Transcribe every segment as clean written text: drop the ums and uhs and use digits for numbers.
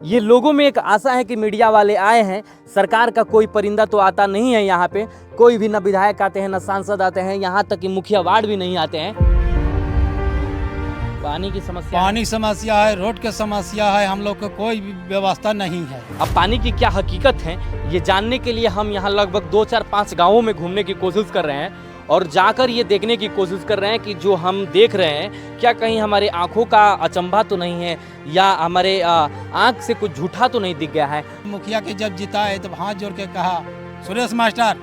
ये लोगों में एक आशा है कि मीडिया वाले आए हैं, सरकार का कोई परिंदा तो आता नहीं है यहाँ पे, कोई भी न विधायक आते हैं न सांसद आते हैं, यहाँ तक कि मुखिया वार्ड भी नहीं आते हैं। पानी की समस्या है, रोड की समस्या है, हम लोग को कोई भी व्यवस्था नहीं है। अब पानी की क्या हकीकत है ये जानने के लिए हम यहाँ लगभग 2, 4, 5 गाँवों में घूमने की कोशिश कर रहे हैं और जाकर ये देखने की कोशिश कर रहे हैं कि जो हम देख रहे हैं क्या कहीं हमारे आंखों का अचंभा तो नहीं है या हमारे आंख से कुछ झूठा तो नहीं दिख गया है। मुखिया के जब जीता है तब हाथ जोड़ के कहा सुरेश मास्टर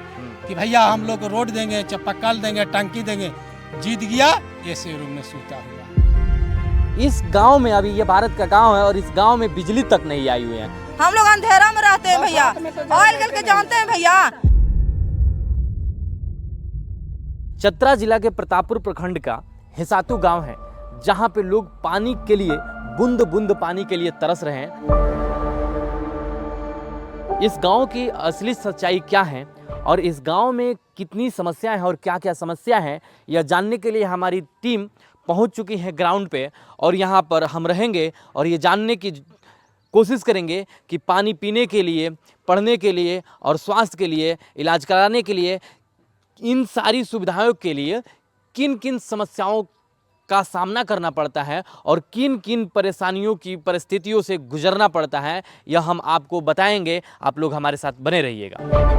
कि भैया हम लोग रोड देंगे, चप्पल देंगे, टंकी देंगे। जीत गया, ऐसे रूम में सूता हुआ। इस गांव में अभी ये भारत का गांव है और इस गांव में बिजली तक नहीं आई हुई है। हम लोग अंधेरा में रहते हैं भैया, ऑयल गल के जानते हैं भैया। चतरा जिला के प्रतापपुर प्रखंड का हिसातू गांव है जहां पे लोग पानी के लिए बूंद बूंद पानी के लिए तरस रहे हैं। इस गांव की असली सच्चाई क्या है और इस गांव में कितनी समस्याएं हैं और क्या क्या समस्या है यह जानने के लिए हमारी टीम पहुंच चुकी है ग्राउंड पे और यहां पर हम रहेंगे और ये जानने की कोशिश करेंगे कि पानी पीने के लिए, पढ़ने के लिए और स्वास्थ्य के लिए, इलाज कराने के लिए, इन सारी सुविधाओं के लिए किन किन समस्याओं का सामना करना पड़ता है और किन किन परेशानियों की परिस्थितियों से गुजरना पड़ता है, यह हम आपको बताएंगे। आप लोग हमारे साथ बने रहिएगा।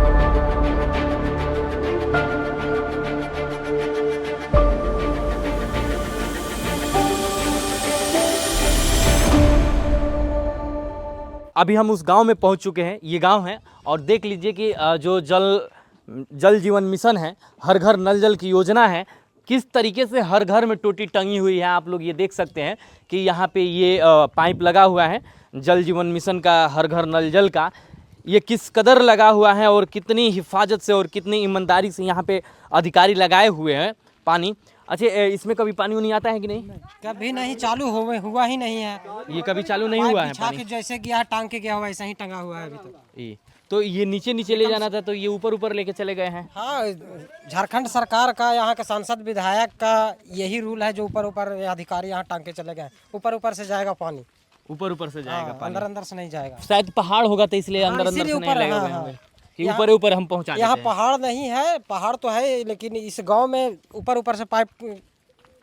अभी हम उस गांव में पहुंच चुके हैं। ये गांव है और देख लीजिए कि जो जल जीवन मिशन है, हर घर नल जल की योजना है, किस तरीके से हर घर में टोटी टंगी हुई है। आप लोग ये देख सकते हैं कि यहाँ पे ये पाइप लगा हुआ है जल जीवन मिशन का, हर घर नल जल का। ये किस कदर लगा हुआ है और कितनी हिफाजत से और कितनी ईमानदारी से यहाँ पे अधिकारी लगाए हुए हैं पानी। अच्छा, इसमें कभी पानी नहीं आता है कि नहीं? कभी नहीं, चालू हुआ ही नहीं है। ये कभी चालू नहीं हुआ है पानी? जैसे कि यहाँ टांग के गया हुआ ऐसा ही टंगा हुआ है अभी तक। तो ये नीचे ले जाना था तो ये ऊपर लेके चले गए हैं। हाँ, झारखंड सरकार का, यहाँ के सांसद विधायक का यही रूल है, जो ऊपर अधिकारी यहाँ टांग के चले गए। ऊपर से जाएगा पानी, ऊपर से जाएगा पानी, अंदर से नहीं जाएगा। शायद पहाड़ होगा तो इसलिए अंदर से नहीं लगेगा कि ऊपर हम पहुंचा देते हैं। यहाँ पहाड़ नहीं है, पहाड़ तो है लेकिन इस गांव में ऊपर से पाइप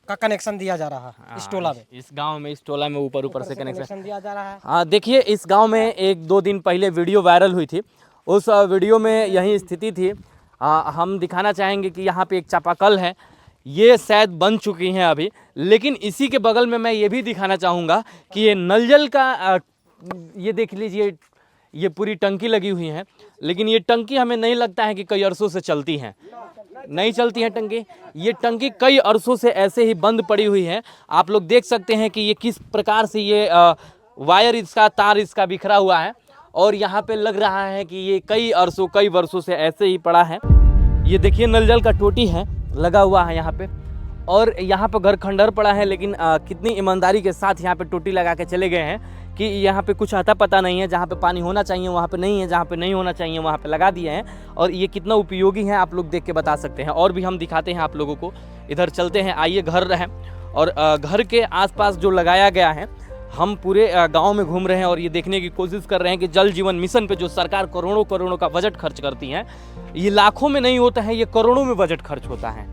का कनेक्शन दिया जा रहा है। इस टोला में, इस गांव में, इस टोला में ऊपर से कनेक्शन दिया जा रहा है। हाँ, देखिए इस गांव में 1-2 दिन पहले वीडियो वायरल हुई थी। उस वीडियो में यही स्थिति थी। हम दिखाना चाहेंगे कि यहाँ पे एक चापाकल है, ये शायद बन चुकी हैं अभी, लेकिन इसी के बगल में मैं ये भी दिखाना चाहूँगा कि ये नल जल का ये देख लीजिए, ये पूरी टंकी लगी हुई है, लेकिन ये टंकी हमें नहीं लगता है कि कई अरसों से चलती हैं। नहीं चलती है टंकी, ये टंकी कई अरसों से ऐसे ही बंद पड़ी हुई है। आप लोग देख सकते हैं कि ये किस प्रकार से ये वायर इसका, तार इसका बिखरा हुआ है और यहाँ पे लग रहा है कि ये कई वर्षों से ऐसे ही पड़ा है। ये देखिए नल जल का टोटी है लगा हुआ है यहाँ पे और यहाँ पे घर खंडहर पड़ा है, लेकिन कितनी ईमानदारी के साथ यहाँ पे टोटी लगा के चले गए हैं कि यहाँ पे कुछ आता पता नहीं है। जहाँ पे पानी होना चाहिए वहाँ पे नहीं है, जहाँ पे नहीं होना चाहिए वहाँ पे लगा दिए हैं और ये कितना उपयोगी है आप लोग देख के बता सकते हैं। और भी हम दिखाते हैं आप लोगों को, इधर चलते हैं। आइए, घर है और घर के आसपास जो लगाया गया है, हम पूरे गांव में घूम रहे हैं और ये देखने की कोशिश कर रहे हैं कि जल जीवन मिशन पे जो सरकार करोड़ों का बजट खर्च करती है, ये लाखों में नहीं होता है, ये करोड़ों में बजट खर्च होता है।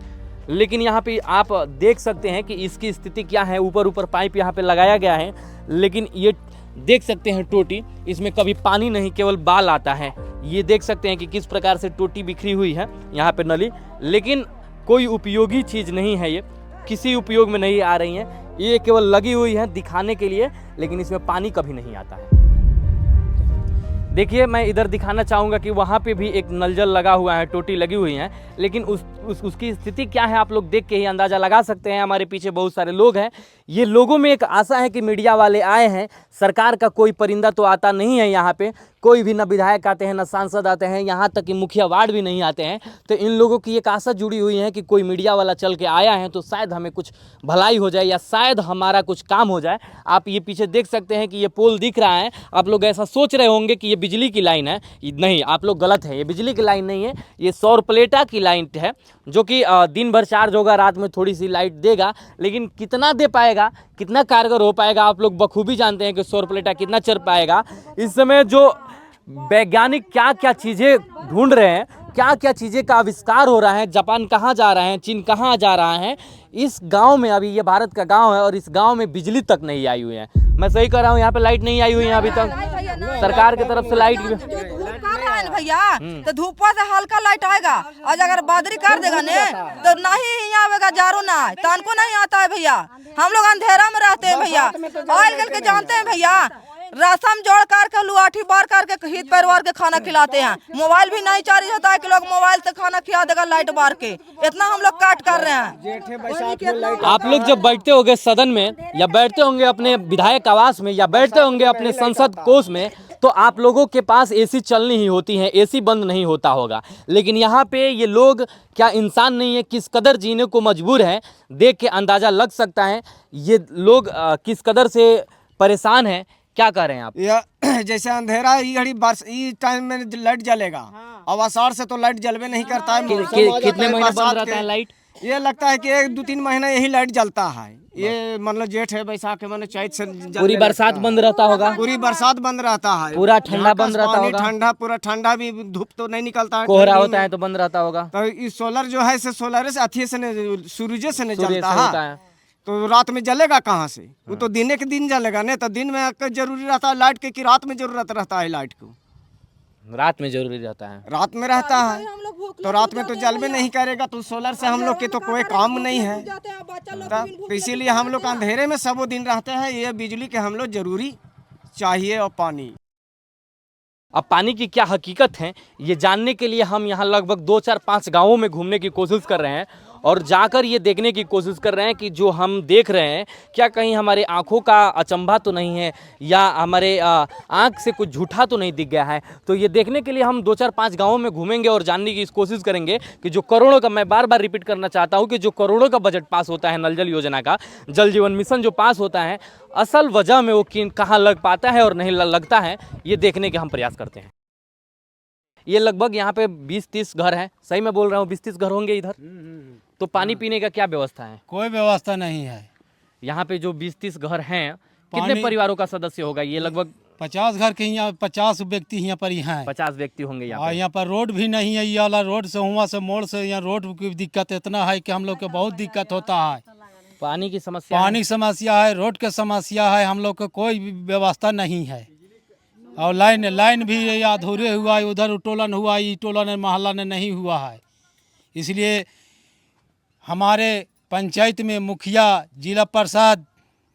लेकिन यहाँ पे आप देख सकते हैं कि इसकी स्थिति क्या है। ऊपर पाइप यहाँ पे लगाया गया है, लेकिन ये देख सकते हैं टोटी, इसमें कभी पानी नहीं, केवल बाल आता है। ये देख सकते हैं कि किस प्रकार से टोटी बिखरी हुई है यहाँ पे नली, लेकिन कोई उपयोगी चीज़ नहीं है, ये किसी उपयोग में नहीं आ रही है। ये केवल लगी हुई है दिखाने के लिए, लेकिन इसमें पानी कभी नहीं आता है। देखिए, मैं इधर दिखाना चाहूँगा कि वहाँ पे भी एक नल जल लगा हुआ है, टोटी लगी हुई है, लेकिन उसकी स्थिति क्या है आप लोग देख के ही अंदाज़ा लगा सकते हैं। हमारे पीछे बहुत सारे लोग हैं। ये लोगों में एक आशा है कि मीडिया वाले आए हैं, सरकार का कोई परिंदा तो आता नहीं है यहाँ पे, कोई भी न विधायक आते हैं, न सांसद आते हैं, यहाँ तक कि मुखिया वार्ड भी नहीं आते हैं। तो इन लोगों की एक आशा जुड़ी हुई है कि कोई मीडिया वाला चल के आया है तो शायद हमें कुछ भलाई हो जाए या शायद हमारा कुछ काम हो जाए। आप ये पीछे देख सकते हैं कि ये पोल दिख रहा है। आप लोग ऐसा सोच रहे होंगे कि ये बिजली की लाइन है, नहीं आप लोग गलत हैं, ये बिजली की लाइन नहीं है, ये सौर प्लेटा की लाइन है, जो कि दिन भर चार्ज होगा, रात में थोड़ी सी लाइट देगा, लेकिन कितना दे पाएगा, कितना कारगर हो पाएगा, आप लोग बखूबी जानते हैं कि सौर प्लेटा कितना चल पाएगा। इस समय जो वैज्ञानिक क्या क्या चीज़ें ढूंढ रहे हैं, क्या क्या चीज़ें का आविष्कार हो रहा है, जापान कहाँ जा रहे हैं, चीन कहाँ जा रहा है, इस गांव में, अभी ये भारत का गांव है और इस गांव में बिजली तक नहीं आई हुई है। मैं सही कर रहा हूँ, यहाँ पे लाइट नहीं आई हुई है अभी तक, सरकार की तरफ से लाइट जो धूप कर रहा है ना भैया, तो धूप से हल्का लाइट आएगा, और अगर बादरी कर देगा ने तो नहीं यहाँ आवेगा, जारो ना तान को नहीं आता है भैया। हम लोग अंधेरा में रहते हैं भैया, ऑयल गल के जानते हैं भैया, रसम जोड़ करके लुआठी बार करके हित परिवार के खाना खिलाते हैं। मोबाइल भी नहीं चार्ज होता है कि लोग मोबाइल से खाना खिला देगा लाइट बार के, इतना हम लोग काट कर रहे हैं। आप लोग जब बैठते होंगे सदन में, या बैठते होंगे अपने विधायक आवास में, या बैठते होंगे अपने संसद कोष में, तो आप लोगों के पास एसी चलनी ही होती है, एसी बंद नहीं होता होगा। लेकिन यहाँ पे ये लोग क्या इंसान नहीं है, किस कदर जीने को मजबूर है, देख के अंदाज़ा लग सकता है ये लोग किस कदर से परेशान हैं। क्या कह रहे हैं आप? या जैसे अंधेरा ये घड़ी बरस इस टाइम में लाइट जलेगा, अब आषाढ़ से तो लाइट जलवे नहीं करता है। कितने महीने बंद रहता है लाइट? ये लगता है कि 1-2-3 महीना यही लाइट जलता है। ये मतलब जेठ है, बैसाख है, मतलब चैत से पूरी बरसात बंद रहता होगा, पूरी बरसात बंद रहता है, पूरा ठंडा बंद रहता होगा, ठंडा पूरा ठंडा भी, धूप तो नहीं निकलता है, कोहरा होता है तो बंद रहता होगा। तो इस सोलर जो है सोलर से अथी से सूरज से नहीं सूर्य जलता से होता है, है। तो रात में जलेगा कहाँ से? वो तो दिन के दिन जलेगा नहीं, तो दिन में जरूरी रहता है लाइट के कि रात में जरूरत रहता है लाइट को? रात में जरूरी रहता है, रात में रहता है, तो रात में तो जलवे नहीं करेगा, तो सोलर से हम लोग के तो कोई काम नहीं है। तो इसीलिए हम लोग अंधेरे में सबो दिन रहते हैं। ये बिजली के हम लोग जरूरी चाहिए, और पानी। अब पानी की क्या हकीकत है ये जानने के लिए हम यहाँ लगभग 2-4-5 गांवों में घूमने की कोशिश कर रहे हैं, और जाकर ये देखने की कोशिश कर रहे हैं कि जो हम देख रहे हैं क्या कहीं हमारे आंखों का अचंभा तो नहीं है, या हमारे आंख से कुछ झूठा तो नहीं दिख गया है। तो ये देखने के लिए हम 2-4-5 गांवों में घूमेंगे और जानने की कोशिश करेंगे कि जो करोड़ों का, मैं बार बार रिपीट करना चाहता हूँ कि जो करोड़ों का बजट पास होता है नल जल योजना का, जल जीवन मिशन जो पास होता है, असल वजह में वो कहाँ लग पाता है और नहीं लगता है, ये देखने के हम प्रयास करते हैं। ये लगभग यहाँ पे 20-30 घर हैं, सही मैं बोल रहा हूँ, 20-30 घर होंगे इधर। तो पानी पीने का क्या व्यवस्था है? कोई व्यवस्था नहीं है यहाँ पे जो 20-30 घर हैं, कितने परिवारों का सदस्य होगा ये? लगभग 50 घर के यहाँ 50 व्यक्ति यहाँ पर ही हैं। 50 व्यक्ति होंगे यहाँ और पे। यहाँ पर रोड भी नहीं है, ये वाला रोड से हुआ से मोड़ से यहाँ रोड की दिक्कत इतना है कि हम लोग को बहुत दिक्कत होता है। पानी की समस्या, पानी की समस्या है, रोड की समस्या है, हम लोग को कोई व्यवस्था नहीं है। और लाइन भी अधूरे हुआ है, उधर टोलन हुआ, ये टोलन मोहल्ला ने नहीं हुआ है। इसलिए हमारे पंचायत में मुखिया, जिला परिषद,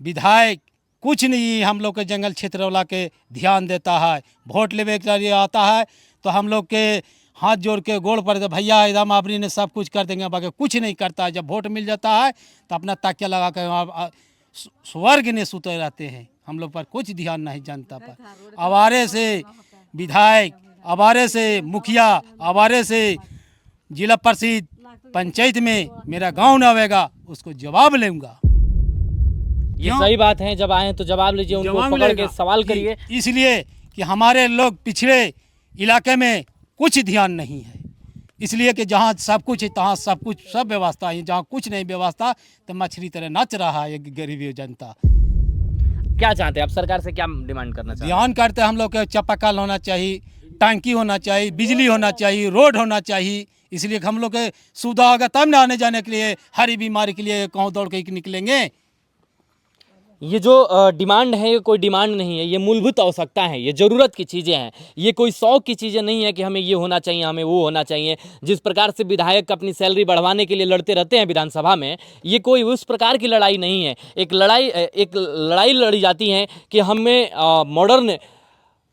विधायक कुछ नहीं हम लोग के जंगल क्षेत्र वाला के ध्यान देता है। वोट लेने के लिए आता है तो हम लोग के हाथ जोड़ के गोड़ पर भैया एकदम आपरी ने सब कुछ कर देंगे, बाकी कुछ नहीं करता है। जब वोट मिल जाता है तो अपना ताकिया लगा कर स्वर्ग ने सुते रहते हैं, हम लोग पर कुछ ध्यान नहीं जनता पर। आवारे से विधायक, आवारे से मुखिया, आवारे से जिला परिषद, पंचायत में मेरा गांव न आवेगा उसको जवाब लूंगा। ये सही बात है, जब आए तो जवाब लीजिए, उनको पकड़ के सवाल करिए। इसलिए कि हमारे लोग पिछड़े इलाके में कुछ ध्यान नहीं है, इसलिए कि जहाँ सब कुछ है तहाँ सब कुछ, सब व्यवस्था है, जहाँ कुछ नहीं व्यवस्था तो मछली तरह नाच रहा है गरीबी जनता। क्या चाहते हैं आप सरकार से, क्या डिमांड करना चाहते हैं? ध्यान करते हम लोग के चापाकल होना चाहिए, टंकी होना चाहिए, बिजली होना चाहिए, रोड होना चाहिए। इसलिए हम लोग के सुविधा होगा तब ना आने जाने के लिए, हरी बीमारी के लिए कहाँ दौड़ के निकलेंगे। ये जो डिमांड है ये कोई डिमांड नहीं है, ये मूलभूत आवश्यकता है, ये ज़रूरत की चीज़ें हैं, ये कोई शौक की चीज़ें नहीं है कि हमें ये होना चाहिए, हमें वो होना चाहिए। जिस प्रकार से विधायक अपनी सैलरी बढ़वाने के लिए लड़ते रहते हैं विधानसभा में, ये कोई उस प्रकार की लड़ाई नहीं है। एक लड़ाई लड़ी जाती है कि हमें मॉडर्न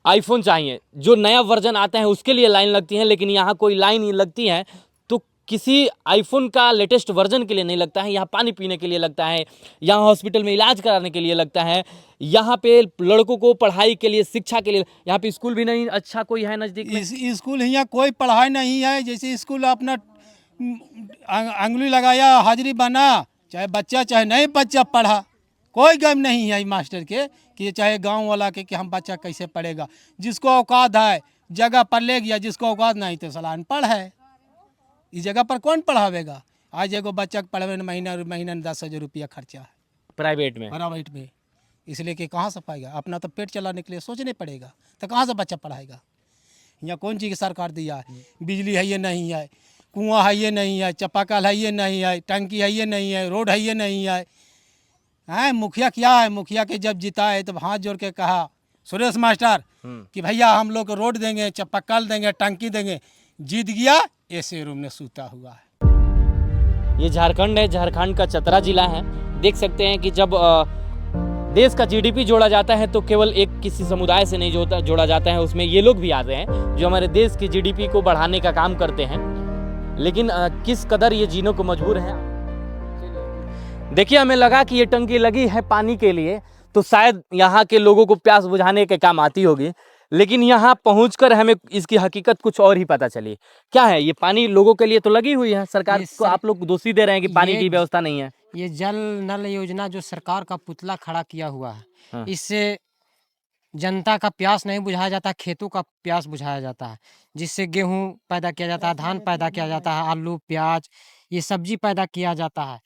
आईफोन चाहिए, जो नया वर्जन आता है उसके लिए लाइन लगती है, लेकिन यहाँ कोई लाइन नहीं लगती है। तो किसी आईफोन का लेटेस्ट वर्जन के लिए नहीं लगता है, यहाँ पानी पीने के लिए लगता है, यहाँ हॉस्पिटल में इलाज कराने के लिए लगता है, यहाँ पे लड़कों को पढ़ाई के लिए, शिक्षा के लिए। यहाँ पे स्कूल भी नहीं अच्छा कोई है नज़दीक में। स्कूल यहाँ कोई पढ़ाई नहीं है, जैसे स्कूल अपना अंगुली लगाया हाजिरी बना, चाहे बच्चा चाहे नहीं बच्चा पढ़ा, कोई गम नहीं है मास्टर के कि ये चाहे गांव वाला के कि हम बच्चा कैसे पढ़ेगा। जिसको औकात है जगह पर ले गया, जिसको औकात नहीं तो साला अनपढ़ है। इस जगह पर कौन पढ़ावेगा? आज एगो बच्चा के पढ़ावे में महीना 10,000 रुपया खर्चा है प्राइवेट में। प्राइवेट में, इसलिए कि कहाँ से पाएगा? अपना तो पेट चलाने के लिए सोचने पड़ेगा, तो कहाँ से बच्चा पढ़ाएगा? यहाँ कौन चीज़ की सरकार दिया है? बिजली है ये नहीं है, कुआं है ये नहीं है, चापाकल है ये नहीं है, टंकी है ये नहीं है, रोड है ये नहीं है। हैं मुखिया क्या है? मुखिया के जब जीता है तब हाथ जोड़ के कहा सुरेश मास्टर कि भैया हम लोग रोड देंगे, चापाकल देंगे, टंकी देंगे। जीत गया, ऐसे रूम में सूता हुआ है। ये झारखंड है, झारखंड का चतरा जिला है। देख सकते हैं कि जब देश का जीडीपी जोड़ा जाता है तो केवल एक किसी समुदाय से नहीं जोड़ा जाता है, उसमें ये लोग भी आते हैं जो हमारे देश की जीडीपी को बढ़ाने का काम करते हैं। लेकिन किस कदर ये जीनों को मजबूर हैं। देखिए, हमें लगा कि ये टंकी लगी है पानी के लिए तो शायद यहाँ के लोगों को प्यास बुझाने के काम आती होगी, लेकिन यहाँ पहुंचकर हमें इसकी हकीकत कुछ और ही पता चली। क्या है ये पानी? लोगों के लिए तो लगी हुई है, सरकार को आप लोग दोषी दे रहे हैं कि पानी की व्यवस्था नहीं है। ये जल नल योजना जो सरकार का पुतला खड़ा किया हुआ है, हाँ। इससे जनता का प्यास नहीं बुझाया जाता, खेतों का प्यास बुझाया जाता है, जिससे गेहूं पैदा किया जाता है, धान पैदा किया जाता है, आलू प्याज ये सब्जी पैदा किया जाता है।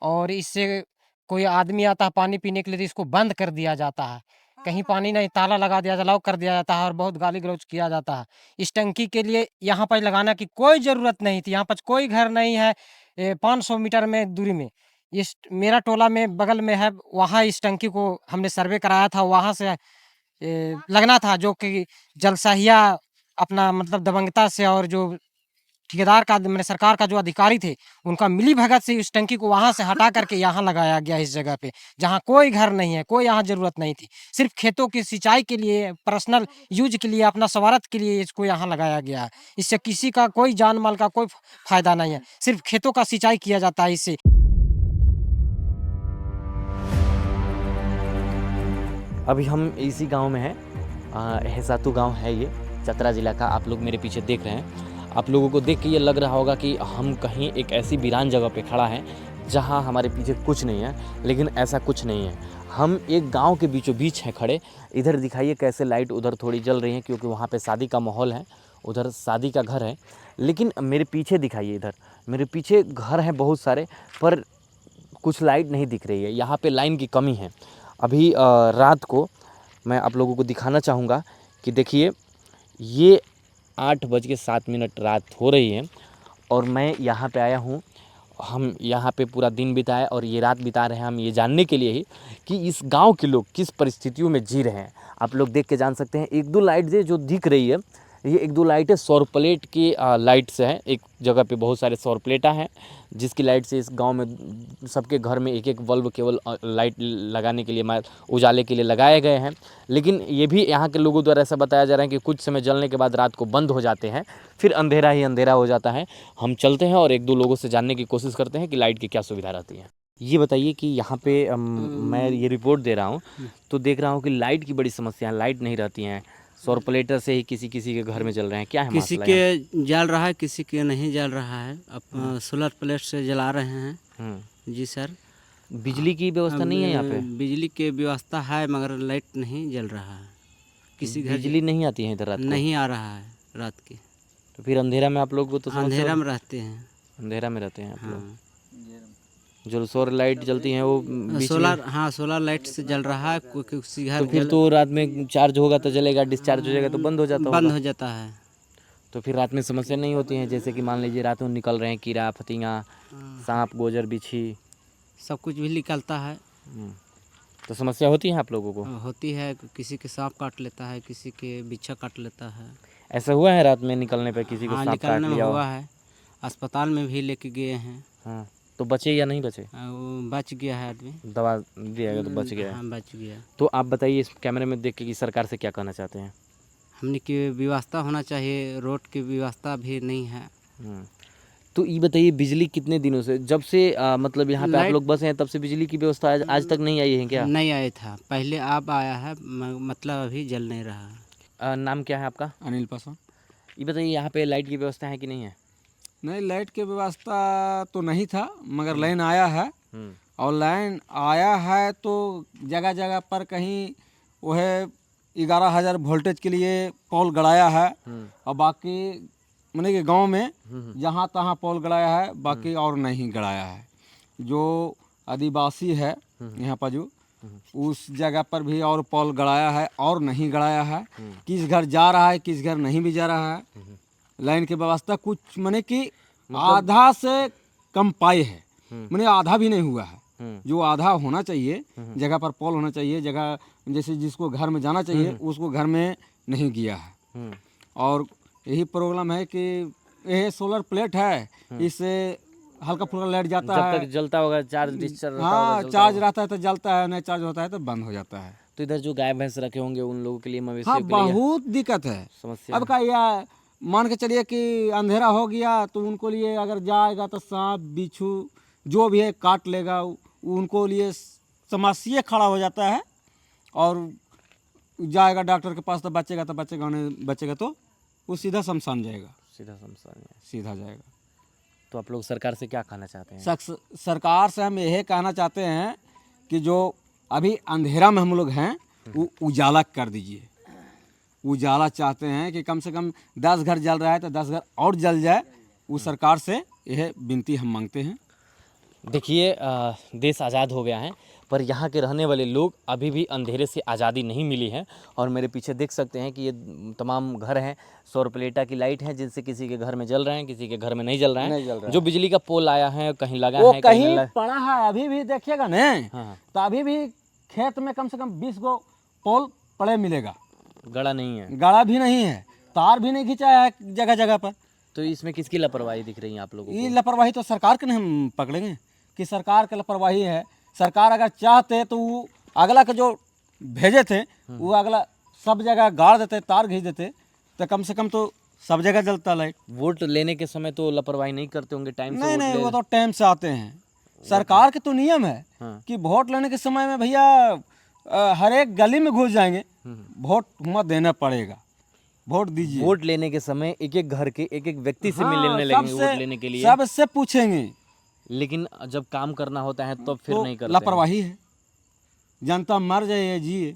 और इससे कोई आदमी आता है पानी पीने के लिए तो इसको बंद कर दिया जाता है, कहीं पानी नहीं, ताला लगा दिया, लॉक कर दिया जाता है और बहुत गाली गलौज किया जाता है। इस टंकी के लिए यहाँ पर लगाना की कोई ज़रूरत नहीं थी। यहाँ पर कोई घर नहीं है, 500 मीटर में दूरी में इस मेरा टोला में बगल में है, वहाँ इस टंकी को हमने सर्वे कराया था, वहाँ से लगना था, जो कि जलसाहिया अपना मतलब दबंगता से और जो ठेकेदार का मैंने सरकार का जो अधिकारी थे उनका मिली भगत से इस टंकी को वहाँ से हटा करके यहाँ लगाया गया, इस जगह पे जहाँ कोई घर नहीं है, कोई यहाँ ज़रूरत नहीं थी। सिर्फ खेतों की सिंचाई के लिए, पर्सनल यूज के लिए, अपना स्वार्थ के लिए इसको यहाँ लगाया गया है। इससे किसी का कोई जान माल का कोई फायदा नहीं है, सिर्फ खेतों का सिंचाई किया जाता है इससे। अभी हम इसी गांव में हैं, हेसातू गांव है ये, चतरा जिला का। आप लोग मेरे पीछे देख रहे हैं। आप लोगों को देख के ये लग रहा होगा कि हम कहीं एक ऐसी वीरान जगह पे खड़ा हैं जहां हमारे पीछे कुछ नहीं है, लेकिन ऐसा कुछ नहीं है। हम एक गांव के बीचों बीच हैं खड़े। इधर दिखाइए कैसे लाइट उधर थोड़ी जल रही है, क्योंकि वहाँ पे शादी का माहौल है, उधर शादी का घर है। लेकिन मेरे पीछे दिखाइए, इधर मेरे पीछे घर हैं बहुत सारे, पर कुछ लाइट नहीं दिख रही है। यहाँ पर लाइन की कमी है। अभी रात को मैं आप लोगों को दिखाना चाहूँगा कि देखिए, ये 8:07 रात हो रही है और मैं यहाँ पे आया हूँ। हम यहाँ पे पूरा दिन बिताए और ये रात बिता रहे हैं हम ये जानने के लिए ही कि इस गांव के लोग किस परिस्थितियों में जी रहे हैं। आप लोग देख के जान सकते हैं। एक दो लाइट जो दिख रही है, ये एक दो लाइटें सौर प्लेट की लाइट से हैं। एक जगह पे बहुत सारे सौर प्लेटा हैं जिसकी लाइट से इस गांव में सबके घर में एक एक बल्ब केवल लाइट लगाने के लिए, उजाले के लिए लगाए गए हैं। लेकिन ये भी यहाँ के लोगों द्वारा ऐसा बताया जा रहा है कि कुछ समय जलने के बाद रात को बंद हो जाते हैं, फिर अंधेरा ही अंधेरा हो जाता है। हम चलते हैं और एक दो लोगों से जानने की कोशिश करते हैं कि लाइट की क्या सुविधा रहती है। ये बताइए कि यहाँ पे मैं ये रिपोर्ट दे रहा हूँ तो देख रहा हूँ कि लाइट की बड़ी समस्या है, लाइट नहीं रहती हैं। सौर प्लेटर से ही किसी किसी के घर में जल रहे हैं, क्या है किसी के जल रहा है, किसी के नहीं जल रहा है। अब सोलर प्लेट से जला रहे हैं। जी सर। बिजली की व्यवस्था नहीं है यहाँ पे? बिजली की व्यवस्था है मगर लाइट नहीं जल रहा है। किसी घर बिजली नहीं आती है इधर रात को? नहीं आ रहा है रात की। तो फिर अंधेरा में आप लोग को तो अंधेरा में रहते हैं। अंधेरा में रहते हैं आप लोग। जो सौर लाइट जलती हैं वो सोलर, हाँ सोलर लाइट से जल रहा है। किसी घर तो फिर तो रात में चार्ज होगा तो जलेगा, डिस्चार्ज हो जाएगा तो बंद हो जाता बंद हो जाता है। तो फिर रात में समस्या नहीं होती है? जैसे कि मान लीजिए रात में निकल रहे हैं कीड़ा फतिंगा, सांप गोजर बिच्छी, सब कुछ भी निकलता है। तो समस्या होती है आप लोगों को? होती है। किसी के सांप काट लेता है, किसी के बिच्छा काट लेता है। ऐसा हुआ है रात में निकलने पर किसी को हाँ, सांप काट निकलने लिया? में हुआ है, अस्पताल में भी लेके गए हैं। हाँ, तो बचे या नहीं बचे? वो बच गया है आदमी, दवा दिया गया तो बच गया है। हाँ बच गया। तो आप बताइए इस कैमरे में देख के कि सरकार से क्या कहना चाहते हैं? हमने की व्यवस्था होना चाहिए, रोड की व्यवस्था भी नहीं है। तो ये बताइए, बिजली कितने दिनों से, जब से मतलब यहाँ पे आप लोग बसे हैं तब से बिजली की व्यवस्था आज तक नहीं आई है क्या? नहीं आया था पहले, अब आया है, मतलब अभी जल नहीं रहा। नाम क्या है आपका? अनिल पासवान। ये बताइए, यहाँ पे लाइट की व्यवस्था है कि नहीं है? नहीं, लाइट की व्यवस्था तो नहीं था मगर लाइन आया है और लाइन आया है तो जगह जगह पर कहीं वह 11,000 वोल्टेज के लिए पोल गड़ाया है और बाकी माने कि गांव में जहाँ तहाँ पोल गड़ाया है, बाकी और नहीं गड़ाया है। जो आदिवासी है यहाँ पर जो उस जगह पर भी और पोल गड़ाया है और नहीं गड़ाया है। किस घर जा रहा है किस घर नहीं भी जा रहा है। लाइन की व्यवस्था कुछ माने कि आधा से कम पाए है, माने आधा भी नहीं हुआ है। जो आधा होना चाहिए जगह पर पोल होना चाहिए, जगह जैसे जिसको घर में जाना चाहिए उसको घर में नहीं गया है। और यही प्रॉब्लम है कि यह सोलर प्लेट है, इससे हल्का फुल्का लाइट जाता जब है। तक जलता होगा चार्ज डिस्चार्ज रहता हाँ, होगा, जलता चार्ज होगा। रहता है तो जलता है, नहीं चार्ज होता है तो बंद हो जाता है। तो इधर जो गाय भैंस रखे होंगे उन लोगों के लिए, हाँ, मवेशियों के लिए बहुत दिक्कत है। समस्या अब का यह मान के चलिए कि अंधेरा हो गया तो उनको लिए अगर जाएगा तो सांप बिच्छू जो भी है काट लेगा, उनको लिए समस्या खड़ा हो जाता है। और जाएगा डॉक्टर के पास तो बचेगा नहीं बचेगा तो वो सीधा शमशान जाएगा, सीधा समस्या। सीधा जाएगा। तो आप लोग सरकार से क्या कहना चाहते हैं? सरकार से हम यही कहना चाहते हैं कि जो अभी अंधेरा में हम लोग हैं वो उजाला कर दीजिए। उजाला चाहते हैं कि कम से कम 10 घर जल रहा है तो 10 घर और जल जाए। वो सरकार से यह विनती हम मांगते हैं। देखिए देश आज़ाद हो गया है पर यहाँ के रहने वाले लोग अभी भी अंधेरे से आज़ादी नहीं मिली है। और मेरे पीछे देख सकते हैं कि ये तमाम घर हैं, सौर प्लेटा की लाइट है जिनसे किसी के घर में जल रहे हैं, किसी के घर में नहीं जल रहे हैं। जो बिजली का पोल आया है कहीं लगा वो है कहीं पड़ा है, अभी भी देखिएगा ना। हाँ। तो अभी भी खेत में कम से कम 20 गो पोल पड़े मिलेगा, गड़ा नहीं है। गड़ा भी नहीं है, तार भी नहीं खिंचाया है जगह जगह पर। तो इसमें किसकी लापरवाही दिख रही है आप लोगों ये को? लापरवाही तो सरकार के नहीं हम पकड़ेंगे कि सरकार की लापरवाही है। सरकार अगर चाहते तो वो अगला के जो भेजे थे वो अगला सब जगह गाड़ देते, तार खींच देते तो कम से कम तो सब जगह जलता लाइट। वोट लेने के समय तो लापरवाही नहीं करते होंगे टाइम से? नहीं वोट नहीं, ले- वो तो टाइम से आते हैं। सरकार के तो नियम है हाँ। कि वोट लेने के समय में भैया हर एक गली में घुस जाएंगे, वोट मत देना पड़ेगा, वोट दीजिए। वोट लेने के समय एक एक घर के एक एक व्यक्ति से मिलने लगेंगे वोट लेने के लिए। सबसे पूछेंगे। लेकिन जब काम करना होता है तो फिर तो नहीं करते हैं। लापरवाही है। जनता मर जाए या जिए